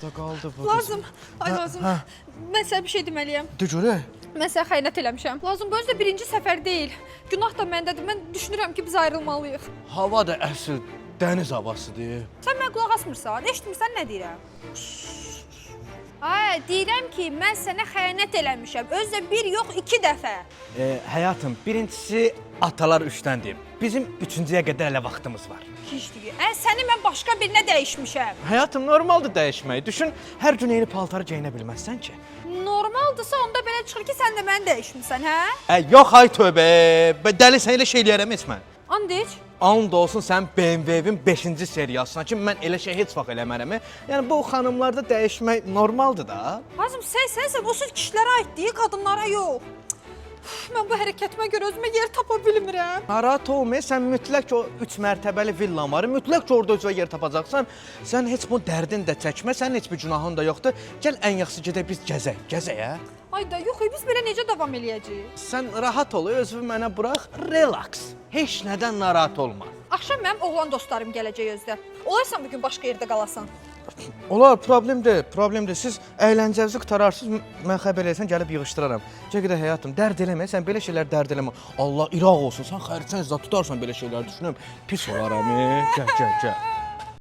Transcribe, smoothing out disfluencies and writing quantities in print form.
Da qaldı bu. Lazım. Ay lazım. Mən sənə bir şey deməliyəm. De görək. Mən sənə xəyanət eləmişəm. Lazım bu özü də birinci səfər deyil. Günah da məndədir. Mən düşünürəm ki, biz ayrılmalıyıq. Hava da əsl dəniz havasıdır. Sən mənə qulaq asmırsan, eşitmirsən nə deyirəm? Ay, deyirəm ki, mən sənə xəyanət eləmişəm. Özü də bir yox, 2 dəfə. Həyatım, birincisi atalar 3-dən deyib. Bizim 3-cüyə qədər hələ vaxtımız var. Heç deyir. Səni mən başqa birinə dəyişmişəm. Həyatım, normaldır dəyişmək. Düşün, hər gün eyni paltarı geyinə bilməzsən ki. Normaldırsa onda belə çıxır ki, sən də məni dəyişmirsən, hə? Yox, ay tövbə. Dəlisən, elə şey eləyərəm heç mən. And iç. And olsun sən BMW-in 5-ci seriyasına ki, mən elə şey heç vaxt eləmərəm. Yəni bu xanımlarda dəyişmək normaldır da. Lazım sən o söz kişilərə aiddir, qadınlara yox. Mən bu hərəkətimə görə özümə yer tapa bilmirəm. Narahat olma, sən mütləq o 3 mərtəbəli villan var. Mütləq ki, orada özünə yer tapacaqsan. Sən heç bu dərdin də çəkmə, sənin heç bir günahın da yoxdur. Gəl ən yaxşı gedək biz gəzək, hə? Ay da yox, biz belə necə davam eləyəcəyik? Sən rahat ol, özünü mənə burax, relax. Heç nədən narahat olma. Axşam mənim oğlan dostlarım gələcək özdə. Olarsan bu gün başqa yerdə qalasan. Olar, problemdir. Siz əyləncənizi qutararsınız, mən xəbər eləsən gəlib yığışdıraram. Gədə həyatım, dərd eləmə, sən belə şeylər dərd eləmə. Allah iraq olsun, sən xərçən zat tutarsan belə şeylər düşünürəm. Pis olaram, gəl.